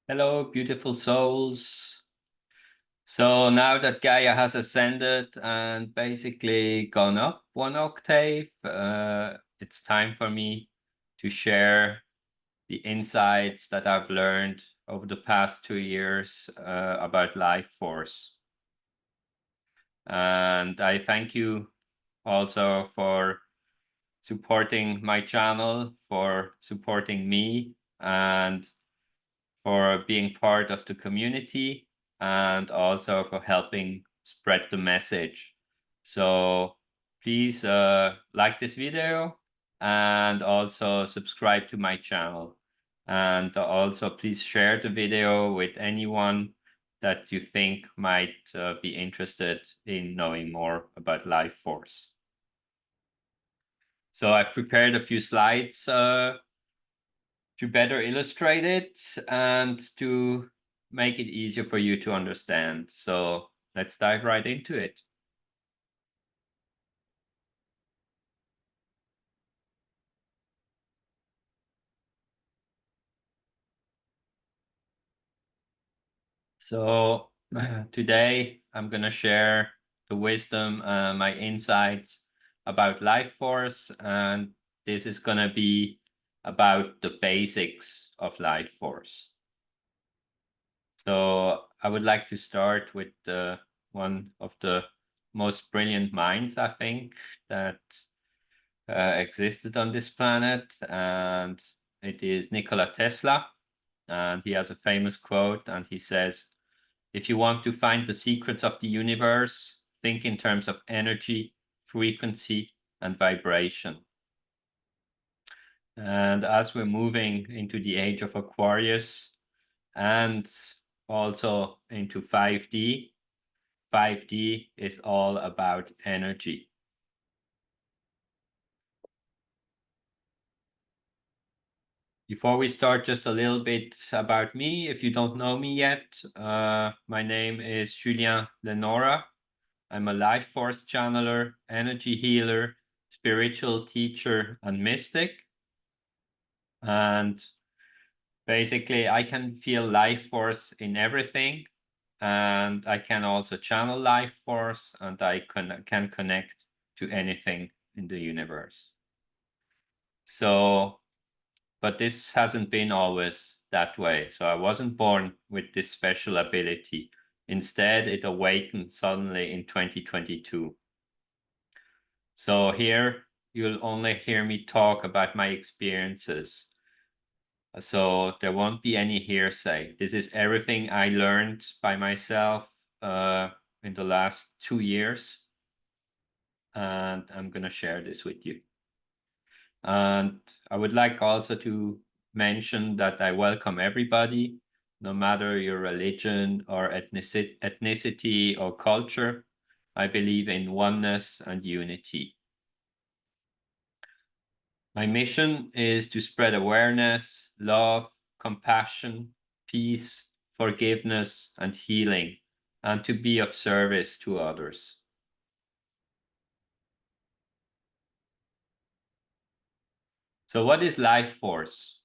Hello, beautiful souls. So now that Gaia has ascended and basically gone up one octave, it's time for me to share the insights that I've learned over the past 2 years about life force. And I thank you also for supporting my channel, for supporting me, and for being part of the community and also for helping spread the message. So please like this video and also subscribe to my channel. And also please share the video with anyone that you think might be interested in knowing more about life force. So I've prepared a few slides to better illustrate it and to make it easier for you to understand. So let's dive right into it. So today I'm going to share the wisdom, my insights about life force, and this is going to be about the basics of life force. So I would like to start with one of the most brilliant minds, I think, that existed on this planet, and it is Nikola Tesla. And he has a famous quote, and he says, "If you want to find the secrets of the universe, think in terms of energy, frequency, and vibration." And as we're moving into the age of Aquarius and also into 5D, 5D is all about energy. Before we start, just a little bit about me. If you don't know me yet, my name is Julien Lenora. I'm a life force channeler, energy healer, spiritual teacher, and mystic. And basically, I can feel life force in everything. And I can also channel life force, and I can connect to anything in the universe. So but this hasn't been always that way. So I wasn't born with this special ability. Instead, it awakened suddenly in 2022. So here you'll only hear me talk about my experiences. So there won't be any hearsay. This is everything I learned by myself in the last 2 years. And I'm going to share this with you. And I would like also to mention that I welcome everybody, no matter your religion or ethnicity or culture. I believe in oneness and unity. My mission is to spread awareness, love, compassion, peace, forgiveness, and healing, and to be of service to others. So what is life force?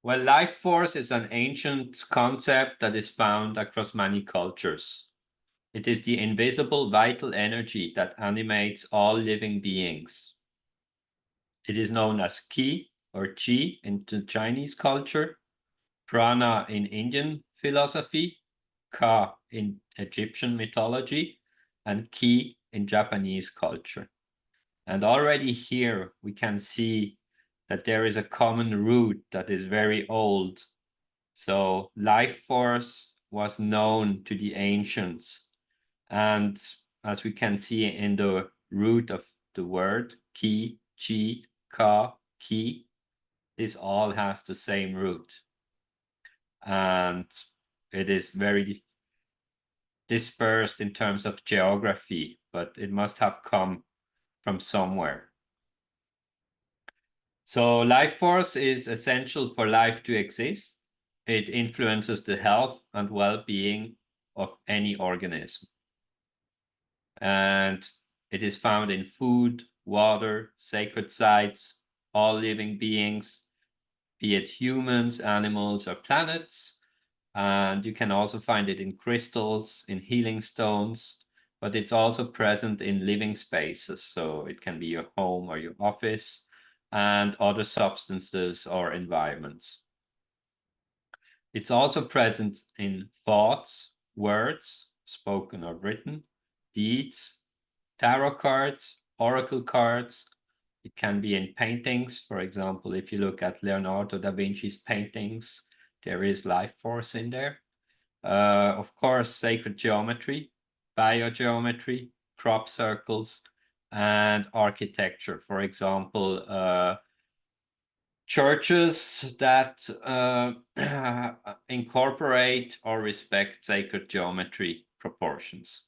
Well, life force is an ancient concept that is found across many cultures. It is the invisible vital energy that animates all living beings. It is known as ki or chi in the Chinese culture, prana in Indian philosophy, ka in Egyptian mythology, and ki in Japanese culture. And already here we can see that there is a common root that is very old. So life force was known to the ancients. And as we can see in the root of the word, ki, chi, ka, ki, this all has the same root. And it is very dispersed in terms of geography, but it must have come from somewhere. So life force is essential for life to exist. It influences the health and well-being of any organism. And it is found in food, water, sacred sites, all living beings, be it humans, animals, or planets. And you can also find it in crystals, in healing stones, but it's also present in living spaces. So it can be your home or your office and other substances or environments. It's also present in thoughts, words, spoken or written, deeds, tarot cards, oracle cards. It can be in paintings. For example, if you look at Leonardo da Vinci's paintings, there is life force in there. Of course, sacred geometry, biogeometry, crop circles, and architecture. For example, churches that incorporate or respect sacred geometry proportions.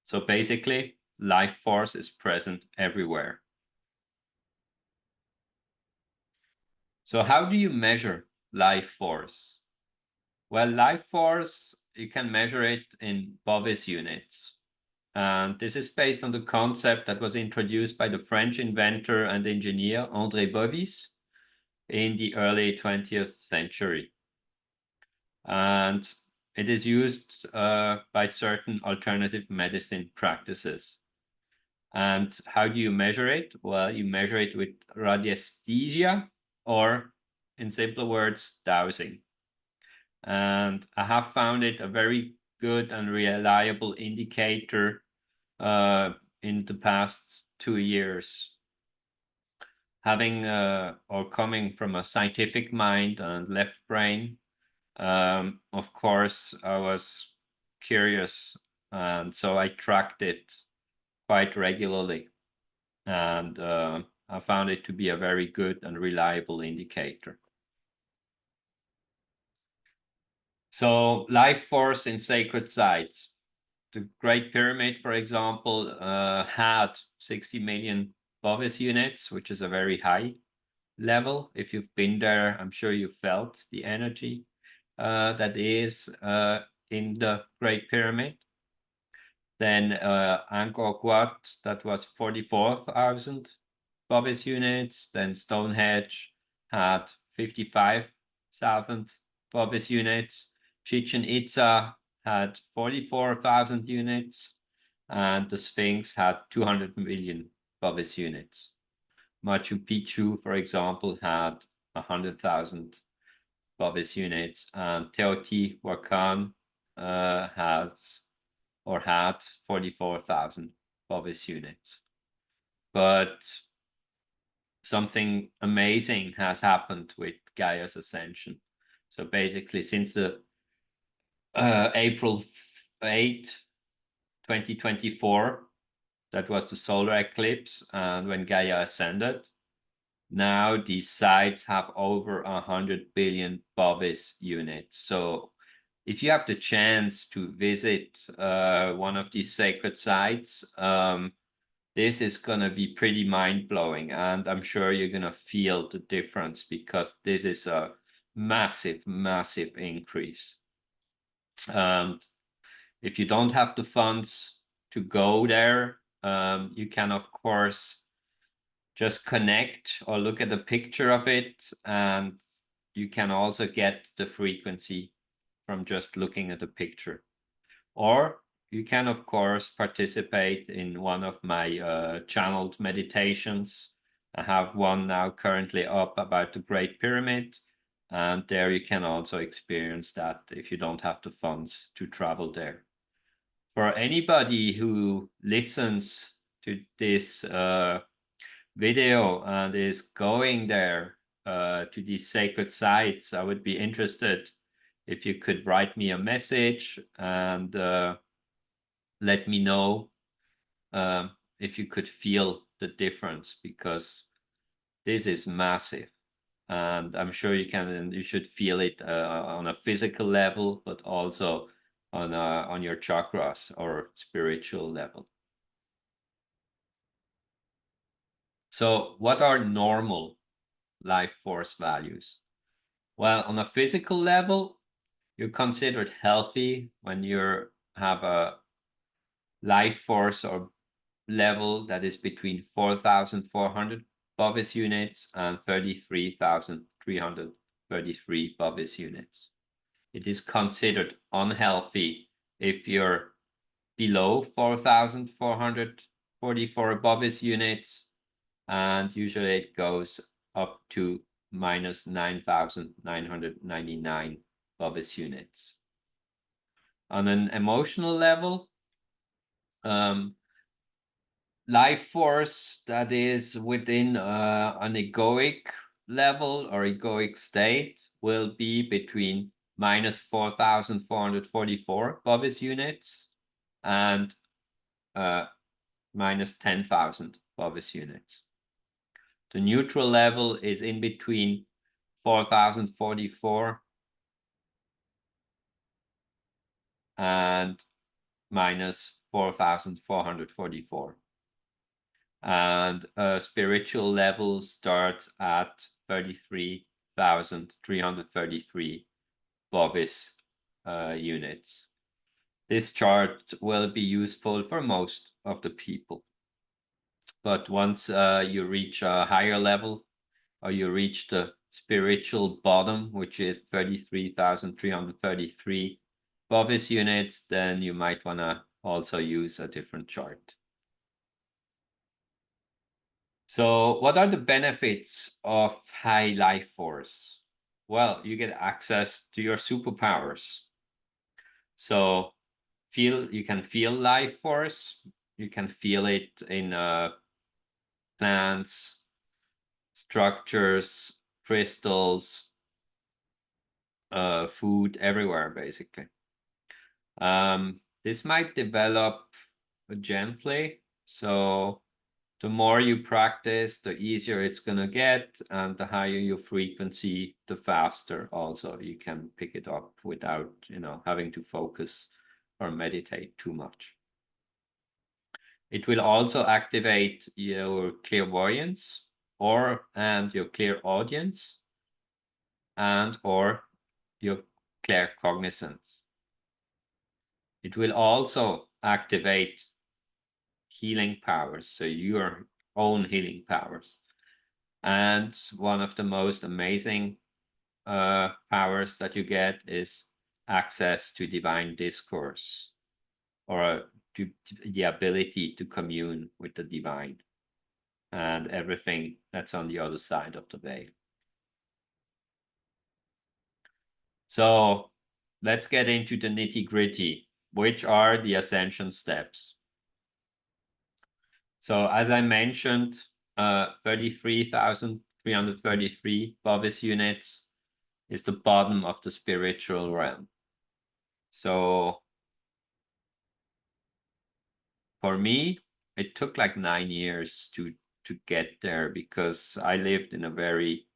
So basically, life force is present everywhere. So how do you measure life force? Well, life force, you can measure it in Bovis units. And this is based on the concept that was introduced by the French inventor and engineer André Bovis in the early 20th century. And it is used by certain alternative medicine practices. And how do you measure it? Well, you measure it with radiesthesia, or in simpler words, dowsing. And I have found it a very good and reliable indicator in the past 2 years. Having or coming from a scientific mind and left brain, of course, I was curious, and so I tracked it quite regularly. And I found it to be a very good and reliable indicator. So life force in sacred sites. The Great Pyramid, for example, had 60 million Bovis units, which is a very high level. If you've been there, I'm sure you felt the energy that is in the Great Pyramid. Then Angkor Wat, that was 44,000 Bovis units. Then Stonehenge had 55,000 Bovis units. Chichen Itza had 44,000 units. And the Sphinx had 200 million Bovis units. Machu Picchu, for example, had 100,000 Bovis units. And Teotihuacan had 44,000 Bovis units. But something amazing has happened with Gaia's ascension. So basically, since the April 8, 2024, that was the solar eclipse, and when Gaia ascended, now these sites have over 100 billion Bovis units. So if you have the chance to visit one of these sacred sites, this is going to be pretty mind-blowing, and I'm sure you're going to feel the difference, because this is a massive, massive increase. And if you don't have the funds to go there, you can, of course, just connect or look at a picture of it, and you can also get the frequency from just looking at a picture. Or you can, of course, participate in one of my channeled meditations. I have one now currently up about the Great Pyramid, and there you can also experience that if you don't have the funds to travel there. For anybody who listens to this video and is going there to these sacred sites, I would be interested if you could write me a message and let me know if you could feel the difference, because this is massive, and I'm sure you should feel it on a physical level, but also on your chakras or spiritual level. So what are normal life force values? Well, on a physical level, you're considered healthy when you have a life force or level that is between 4,400 Bovis units and 33,000 333 Bovis units. It is considered unhealthy if you're below 4,444 Bovis units, and usually it goes up to minus 9,999 Bovis units. On an emotional level, life force that is within an egoic level or egoic state will be between minus 4,444 Bovis units and minus 10,000 Bovis units. The neutral level is in between 4,044 and minus 4,444. And spiritual level starts at 33,333 Bovis units. This chart will be useful for most of the people. But once you reach a higher level, or you reach the spiritual bottom, which is 33,333 Bovis units, then you might want to also use a different chart. So what are the benefits of high life force? Well, you get access to your superpowers. So you can feel life force. You can feel it in plants, structures, crystals, food, everywhere, basically. This might develop gently. So the more you practice, the easier it's going to get. And the higher your frequency, the faster also you can pick it up without, having to focus or meditate too much. It will also activate your clairvoyance and your clairaudience or your claircognizance. It will also activate healing powers, so your own healing powers. And one of the most amazing powers that you get is access to divine discourse, or to the ability to commune with the divine and everything that's on the other side of the veil. So let's get into the nitty-gritty, which are the Ascension Steps. So as I mentioned, 33,333 Bovis units is the bottom of the spiritual realm. So for me, it took like 9 years to get there, because I lived in a very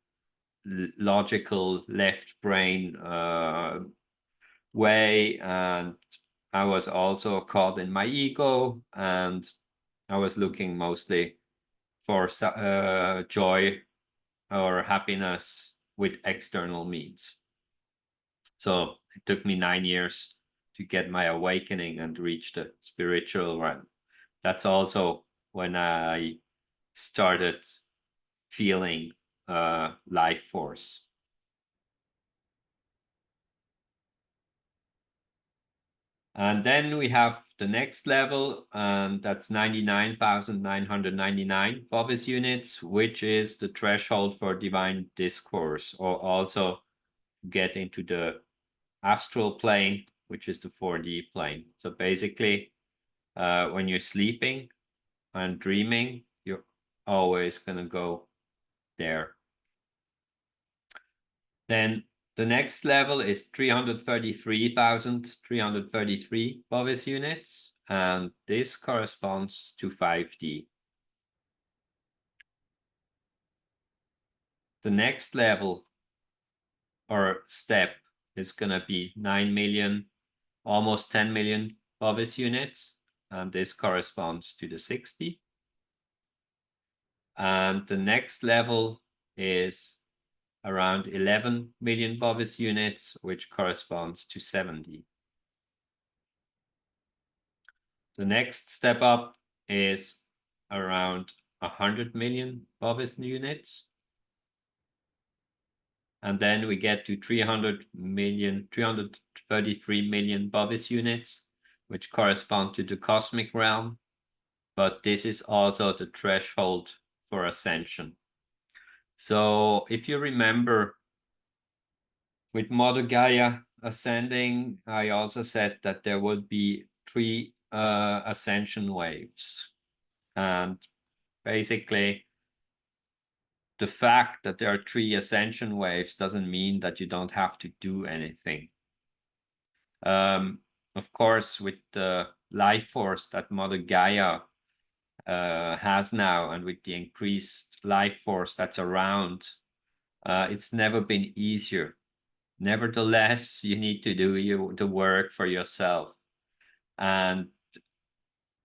logical left brain way, and I was also caught in my ego, and I was looking mostly for joy or happiness with external means. So it took me 9 years to get my awakening and reach the spiritual realm. That's also when I started feeling life force. And then we have the next level, and that's 99,999 Bovis units, which is the threshold for divine discourse, or also get into the astral plane, which is the 4D plane. So basically, when you're sleeping and dreaming, you're always going to go there. Then the next level is 333,333 Bovis units, and this corresponds to 5D. The next level or step is going to be 9 million, almost 10 million Bovis units, and this corresponds to the 60. And the next level is around 11 million Bovis units, which corresponds to 70. The next step up is around 100 million Bovis units. And then we get to 333 million Bovis units, which correspond to the cosmic realm. But this is also the threshold for ascension. So if you remember, with Mother Gaia ascending, I also said that there would be 3 ascension waves. And basically, the fact that there are 3 ascension waves doesn't mean that you don't have to do anything. Of course, with the life force that Mother Gaia has now, and with the increased life force that's around, it's never been easier. Nevertheless, you need to do the work for yourself. And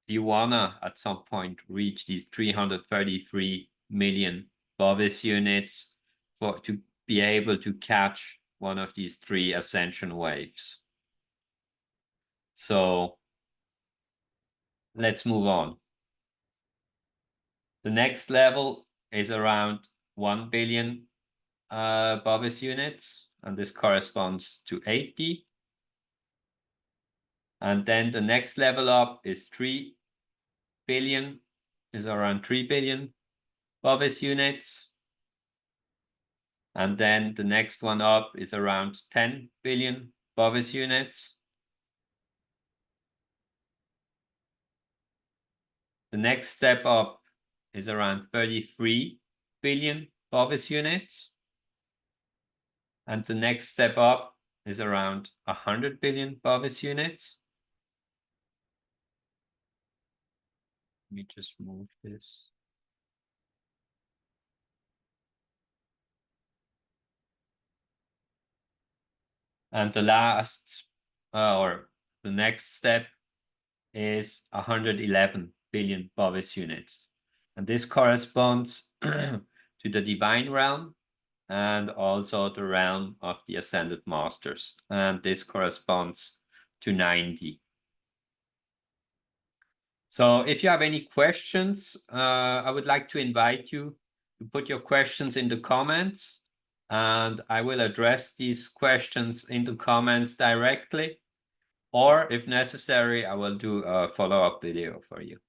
you wanna, at some point, reach these 333 million Bovis units to be able to catch one of these 3 ascension waves. So let's move on. The next level is around 1 billion Bovis units, and this corresponds to 80. And then the next level up is 3 billion, is around 3 billion Bovis units. And then the next one up is around 10 billion Bovis units. The next step up is around 33 billion Bovis units. And the next step up is around 100 billion Bovis units. Let me just move this. And the last, or the next step is 111 billion Bovis units. And this corresponds to the divine realm and also the realm of the ascended masters. And this corresponds to 90. So if you have any questions, I would like to invite you to put your questions in the comments, and I will address these questions in the comments directly. Or if necessary, I will do a follow-up video for you.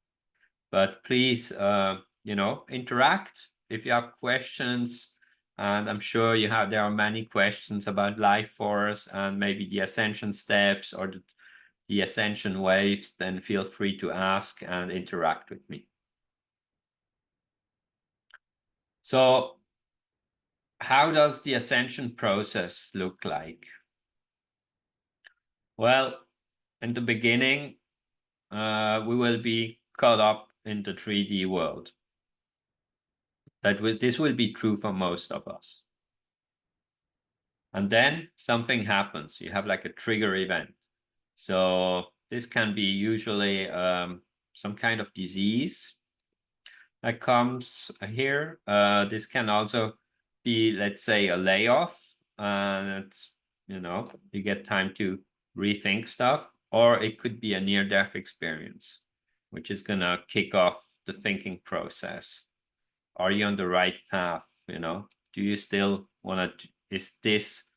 But please, interact if you have questions. And I'm sure there are many questions about life force and maybe the ascension steps or the ascension waves, then feel free to ask and interact with me. So how does the ascension process look like? Well, in the beginning, we will be caught up in the 3D world. This will be true for most of us. And then something happens. You have like a trigger event. So this can be usually some kind of disease that comes here. This can also be, let's say, a layoff, and you get time to rethink stuff, or it could be a near-death experience, which is gonna kick off the thinking process. Are you on the right path? Do you still want to? Is this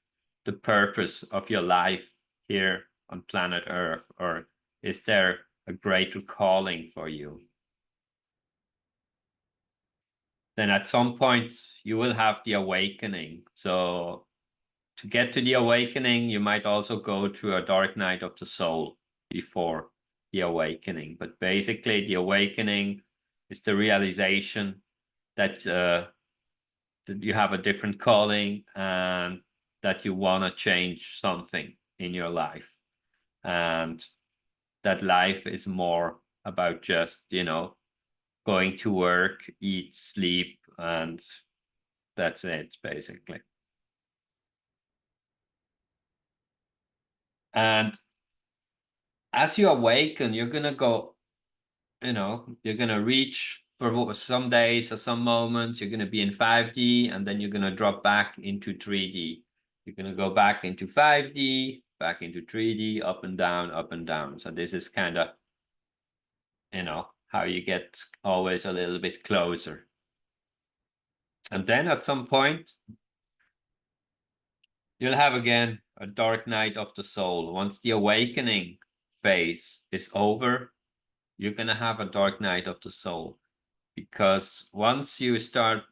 the purpose of your life here on planet Earth, or is there a greater calling for you? Then at some point you will have the awakening. So to get to the awakening, you might also go through a dark night of the soul before the awakening. But basically, the awakening is the realization that you have a different calling and that you want to change something in your life. And that life is more about just, going to work, eat, sleep, and that's it, basically. And as you awaken, you're going to go, you're going to reach for some days or some moments, you're going to be in 5D, and then you're going to drop back into 3D. You're going to go back into 5D, back into 3D, up and down, up and down. So this is kind of, how you get always a little bit closer. And then at some point, You'll have again a dark night of the soul. Once the awakening phase is over, you're going to have a dark night of the soul. Because once you start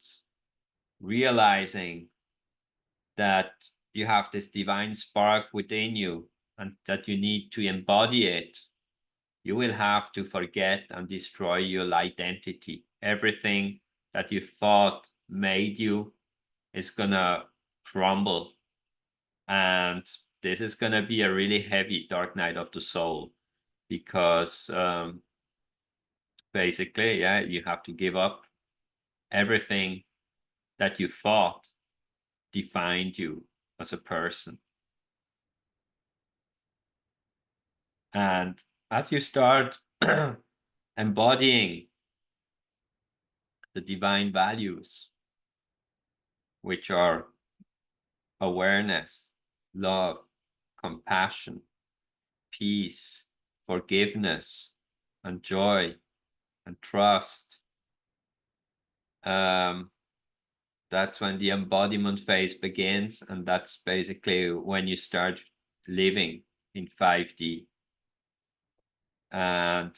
realizing that you have this divine spark within you and that you need to embody it, you will have to forget and destroy your identity. Everything that you thought made you is going to crumble. And this is going to be a really heavy dark night of the soul because basically, yeah, you have to give up everything that you thought defined you as a person. And as you start embodying the divine values, which are awareness, love, compassion, peace, forgiveness, and joy, and trust, that's when the embodiment phase begins, and that's basically when you start living in 5D. And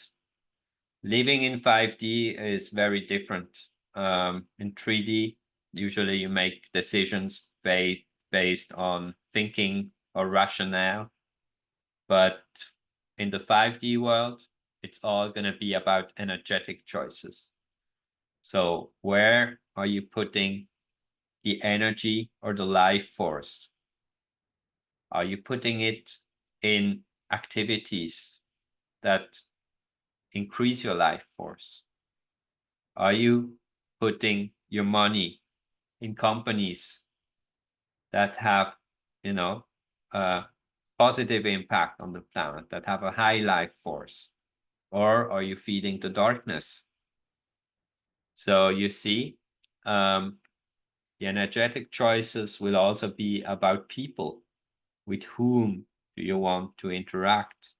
living in 5D is very different. In 3D, usually you make decisions based on thinking or rationale, but in the 5D world, it's all going to be about energetic choices. So where are you putting the energy or the life force? Are you putting it in activities that increase your life force? Are you putting your money in companies that have, a positive impact on the planet, that have a high life force? Or are you feeding the darkness? So you see, the energetic choices will also be about people. With whom do you want to interact?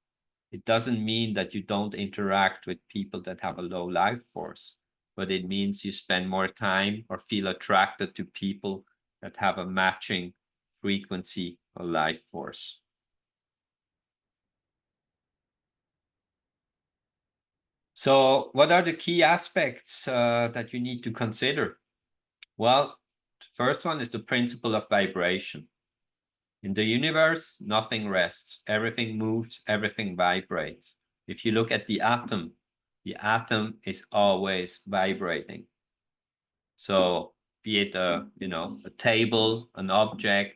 It doesn't mean that you don't interact with people that have a low life force, but it means you spend more time or feel attracted to people that have a matching frequency or life force. So what are the key aspects that you need to consider? Well, the first one is the principle of vibration. In the universe, nothing rests. Everything moves, everything vibrates. If you look at the atom is always vibrating. So be it a table, an object,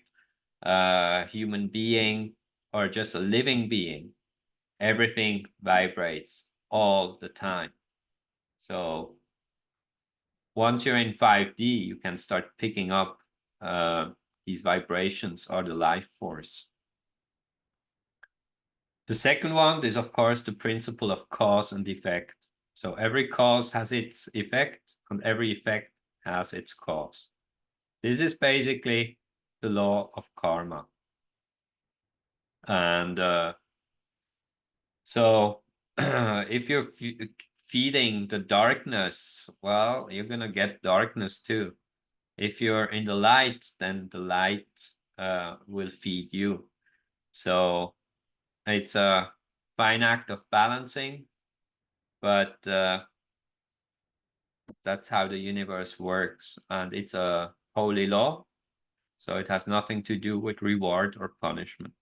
a human being, or just a living being, everything vibrates all the time. So once you're in 5D, you can start picking up these vibrations or the life force. The second one is, of course, the principle of cause and effect. So every cause has its effect, and every effect has its cause. This is basically the law of karma. And so if you're feeding the darkness, well, you're going to get darkness too. If you're in the light, then the light will feed you. So it's a fine act of balancing, but that's how the universe works. And it's a holy law. So it has nothing to do with reward or punishment.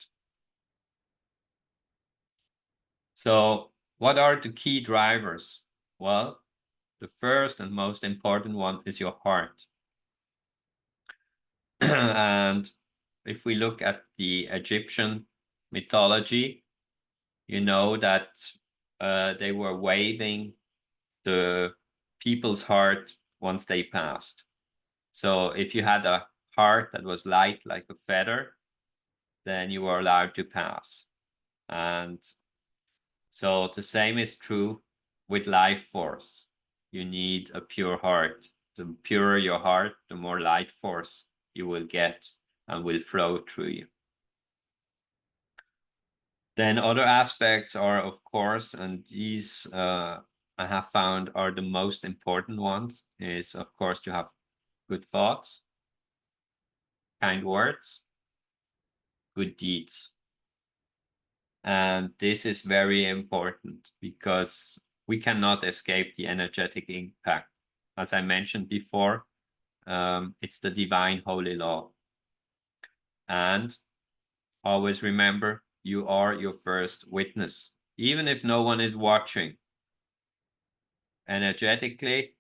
So what are the key drivers? Well, the first and most important one is your heart. And if we look at the Egyptian mythology, you know that they were waving the people's heart once they passed. So if you had a heart that was light like a feather, then you were allowed to pass. And so the same is true with life force. You need a pure heart. The purer your heart, the more light force you will get and will flow through you. Then other aspects are, of course, and these I have found are the most important ones, is, of course, to have good thoughts, kind words, good deeds. And this is very important because we cannot escape the energetic impact. As I mentioned before, it's the divine holy law. And always remember, you are your first witness. Even if no one is watching, energetically,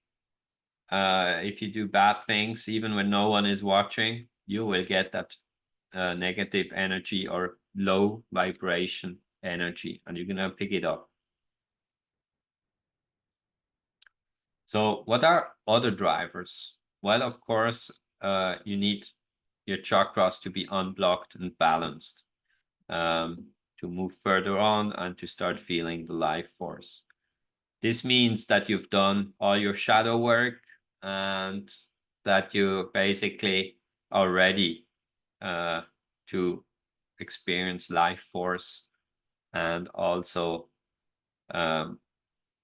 if you do bad things, even when no one is watching, you will get that negative energy or low vibration energy, and you're going to pick it up. So what are other drivers? Well, of course, you need your chakras to be unblocked and balanced to move further on and to start feeling the life force. This means that you've done all your shadow work and that you basically are ready to experience life force and also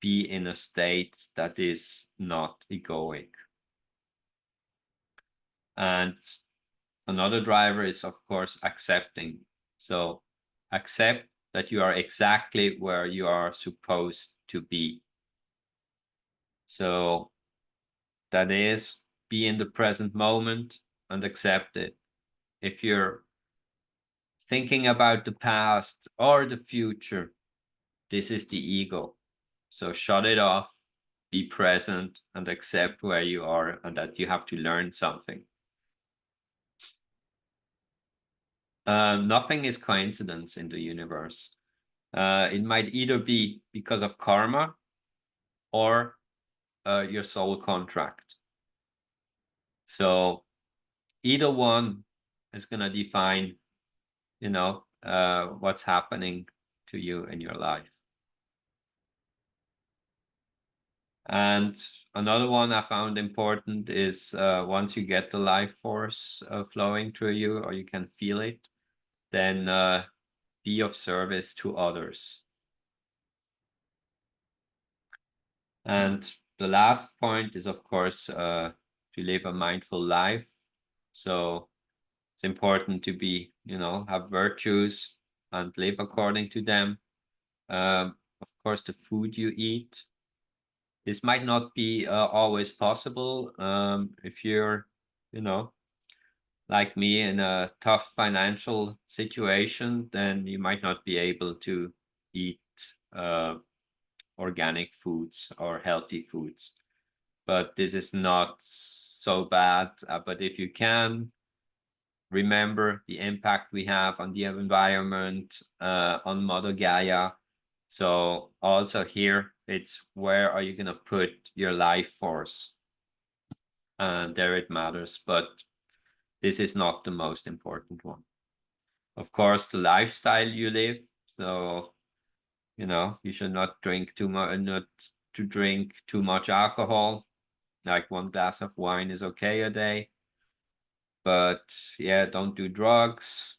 be in a state that is not egoic. And another driver is, of course, accepting. So accept that you are exactly where you are supposed to be. So that is, be in the present moment and accept it. If you're thinking about the past or the future, this is the ego. So shut it off, be present, and accept where you are and that you have to learn something. Nothing is coincidence in the universe. It might either be because of karma or your soul contract. So either one is going to define, what's happening to you in your life. And another one I found important is once you get the life force flowing through you, or you can feel it, then be of service to others. And the last point is, of course, to live a mindful life. So it's important to be, have virtues and live according to them. Of course, the food you eat. This might not be always possible if you're, like me, in a tough financial situation, then you might not be able to eat organic foods or healthy foods. But this is not so bad. But if you can, remember the impact we have on the environment, on Mother Gaia. So also here, it's where are you going to put your life force? And there it matters, but this is not the most important one. Of course, the lifestyle you live. So, you should not drink too much, not to drink too much alcohol. Like 1 glass of wine is okay a day. But yeah, don't do drugs,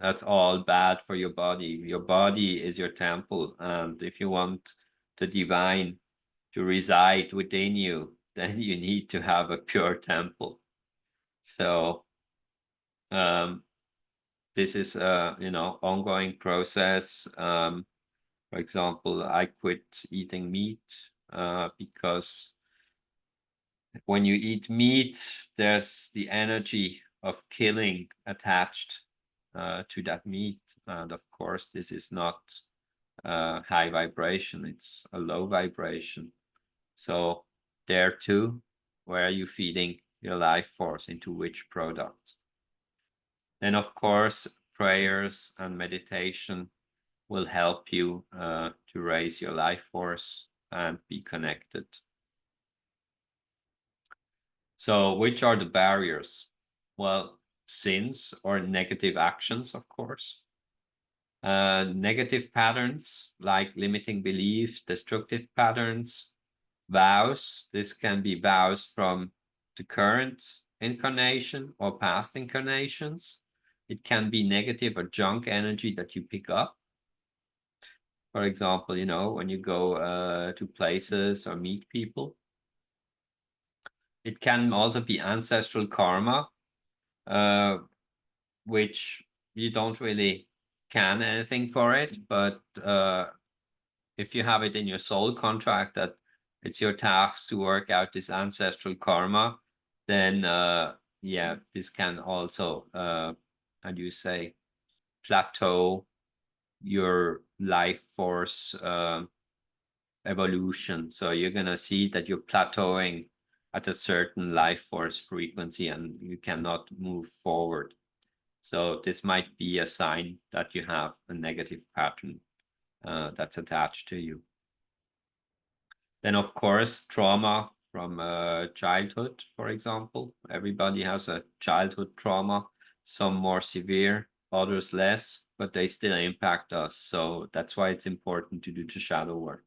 That's all bad for your body. Your body is your temple. And if you want the divine to reside within you, then you need to have a pure temple. So this is a ongoing process. For example, I quit eating meat because when you eat meat, there's the energy of killing attached to that meat. And of course, this is not high vibration, it's a low vibration. So there too, where are you feeding your life force, into which product? Then, of course, prayers and meditation will help you to raise your life force and be connected. So which are the barriers? Well, sins or negative actions, of course. Negative patterns like limiting beliefs, destructive patterns, vows. This can be vows from the current incarnation or past incarnations. It can be negative or junk energy that you pick up. For example, when you go to places or meet people. It can also be ancestral karma. which you don't really can anything for it, but if you have it in your soul contract that it's your task to work out this ancestral karma, then yeah, this can also how do you say, plateau your life force evolution. So you're gonna see that you're plateauing at a certain life force frequency and you cannot move forward. So this might be a sign that you have a negative pattern that's attached to you. Then, of course, trauma from childhood, for example. Everybody has a childhood trauma, some more severe, others less, but they still impact us. So that's why it's important to do the shadow work.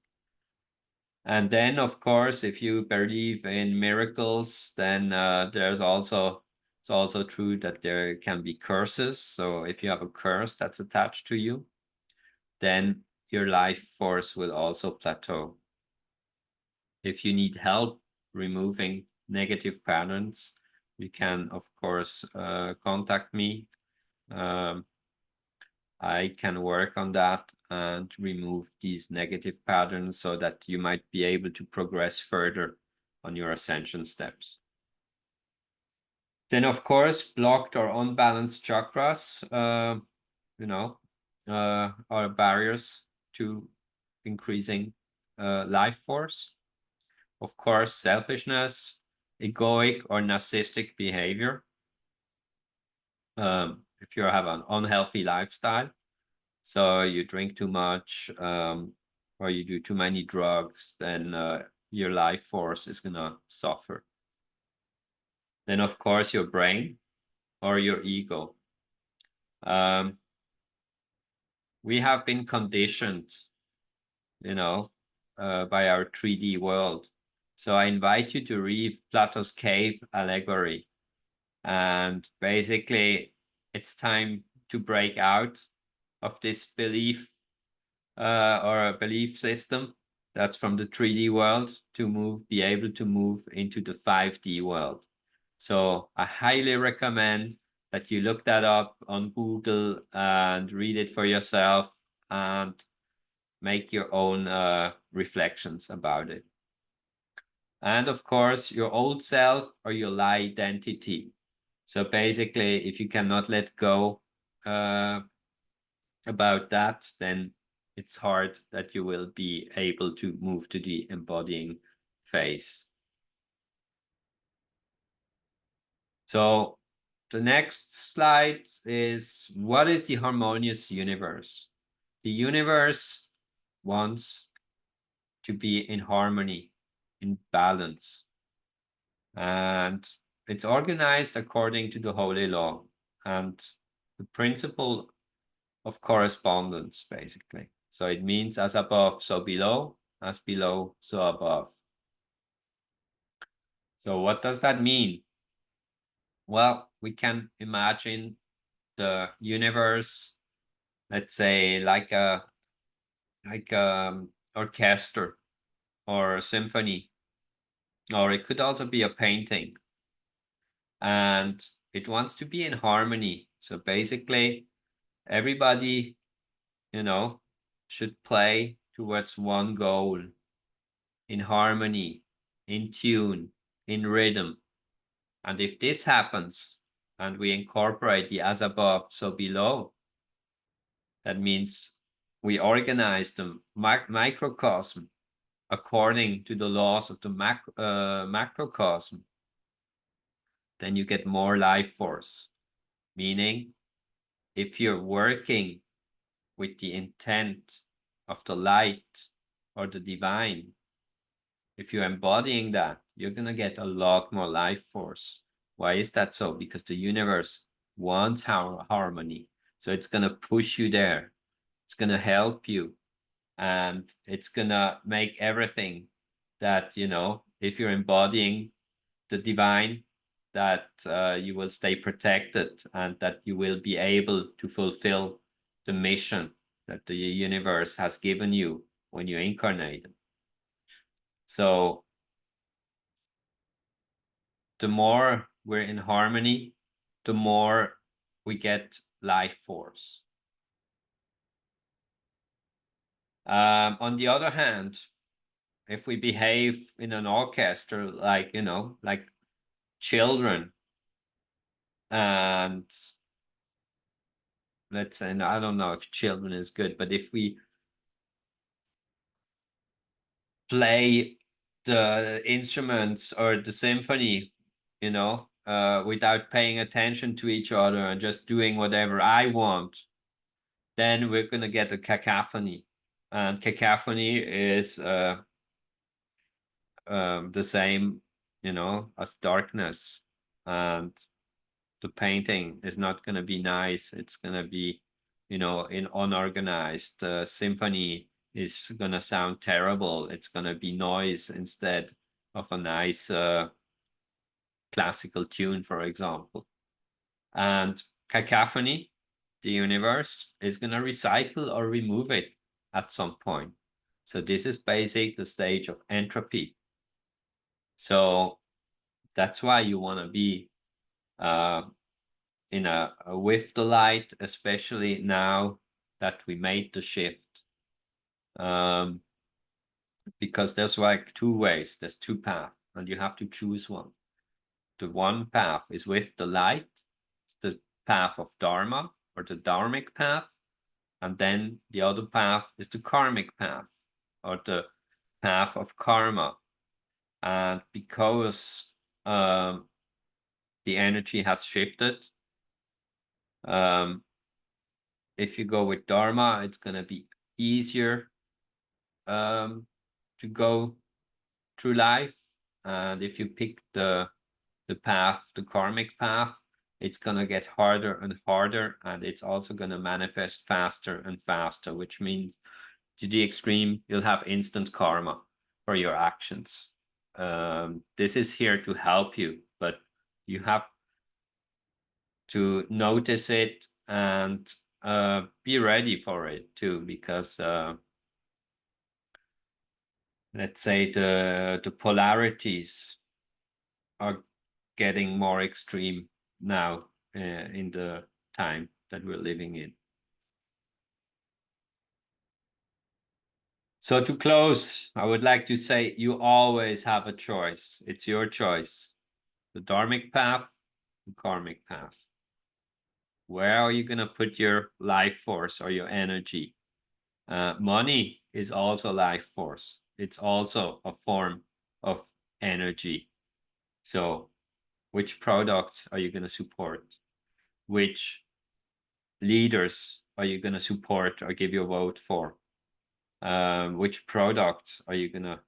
And then, of course, if you believe in miracles, then it's also true that there can be curses. So if you have a curse that's attached to you, then your life force will also plateau. If you need help removing negative patterns, you can, of course, contact me. I can work on that and remove these negative patterns so that you might be able to progress further on your ascension steps. Then, of course, blocked or unbalanced chakras, are barriers to increasing life force. Of course, selfishness, egoic or narcissistic behavior. If you have an unhealthy lifestyle, so you drink too much or you do too many drugs, then your life force is going to suffer. Then, of course, your brain or your ego. We have been conditioned, by our 3D world. So I invite you to read Plato's cave allegory. And basically, it's time to break out of this belief or a belief system that's from the 3D world to be able to move into the 5D world. So I highly recommend that you look that up on Google and read it for yourself and make your own reflections about it. And of course, your old self or your lie identity. So basically, if you cannot let go about that, then it's hard that you will be able to move to the embodying phase. So the next slide is, what is the harmonious universe? The universe wants to be in harmony, in balance. And it's organized according to the holy law and the principle of correspondence, basically. So it means as above, so below, as below, so above. So what does that mean? Well, we can imagine the universe, let's say, like a orchestra or a symphony, or it could also be a painting. And it wants to be in harmony. So basically, everybody, should play towards one goal, in harmony, in tune, in rhythm. And if this happens, and we incorporate the as above, so below, that means we organize the microcosm according to the laws of the macrocosm, then you get more life force. Meaning, if you're working with the intent of the light or the divine, if you're embodying that, you're going to get a lot more life force. Why is that so? Because the universe wants harmony. So it's going to push you there. It's going to help you. And it's going to make everything that, if you're embodying the divine, that you will stay protected and that you will be able to fulfill the mission that the universe has given you when you incarnated. So the more we're in harmony, the more we get life force. On the other hand, if we behave in an orchestra like, you know, like children, and let's say, I don't know if children is good, but if we play the instruments or the symphony, you know, without paying attention to each other and just doing whatever I want, then we're going to get a cacophony. And cacophony is the same, you know, as darkness. And the painting is not going to be nice. It's going to be, you know, in unorganized. Symphony is going to sound terrible. It's going to be noise instead of a nice classical tune, for example. And cacophony, the universe, is going to recycle or remove it at some point. So this is basically the stage of entropy. So that's why you want to be in a with the light, especially now that we made the shift. Because there's like two ways, there's two paths, and you have to choose one. The one path is with the light, it's the path of Dharma or the Dharmic path, and then the other path is the karmic path or the path of karma. And because the energy has shifted, if you go with Dharma, it's going to be easier to go through life. And if you pick the path, the karmic path, it's going to get harder and harder, and it's also going to manifest faster and faster, which means to the extreme, you'll have instant karma for your actions. This is here to help you, but you have to notice it and be ready for it too, because let's say the polarities are getting more extreme now in the time that we're living in. So to close, I would like to say you always have a choice. It's your choice. The dharmic path, the karmic path. Where are you going to put your life force or your energy? Money is also life force. It's also a form of energy. So which products are you going to support? Which leaders are you going to support or give your vote for? Which products are you going to,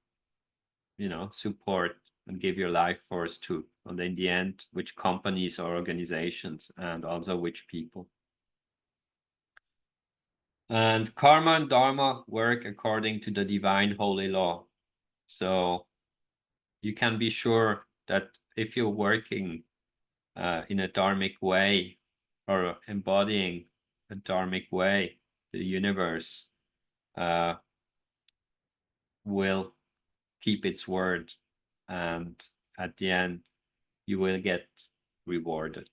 you know, support and give your life force to? And in the end, which companies or organizations, and also which people? And karma and dharma work according to the divine holy law. So you can be sure that if you're working in a dharmic way or embodying a dharmic way, the universe will keep its word, and at the end you will get rewarded.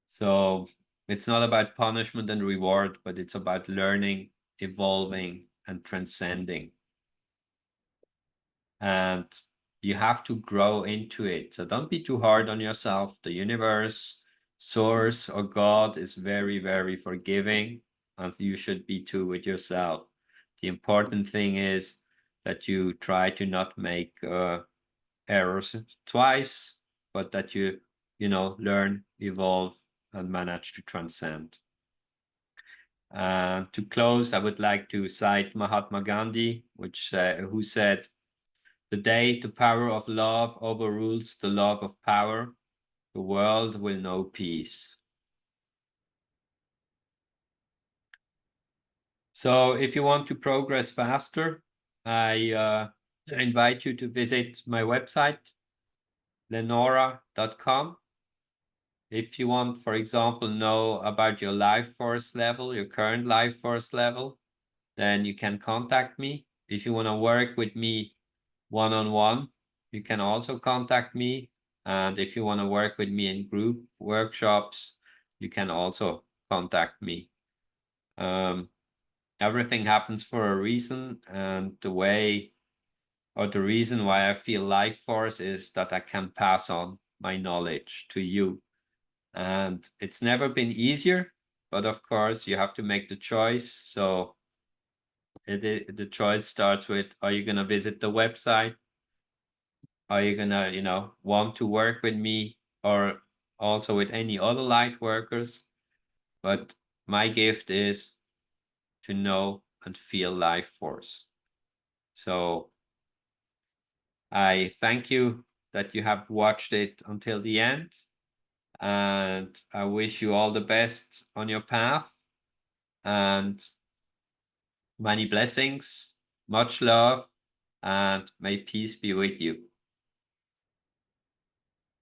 So it's not about punishment and reward, but it's about learning, evolving, and transcending. And you have to grow into it. So don't be too hard on yourself. The universe, source, or God is very, very forgiving, and you should be too with yourself. The important thing is that you try to not make errors twice, but that you know, learn, evolve, and manage to transcend. To close, I would like to cite Mahatma Gandhi, who said, "The day the power of love overrules the love of power, the world will know peace." So if you want to progress faster, I invite you to visit my website, Noohra.com. If you want, for example, know about your life force level, your current life force level, then you can contact me. If you want to work with me one-on-one, you can also contact me. And if you want to work with me in group workshops, you can also contact me. Everything happens for a reason, and the reason why I feel life force is that I can pass on my knowledge to you. And it's never been easier, but of course you have to make the choice. So the choice starts with, are you going to visit the website? Are you going to, want to work with me or also with any other light workers? But my gift is to know and feel life force. So I thank you that you have watched it until the end. And I wish you all the best on your path and many blessings, much love, and may peace be with you.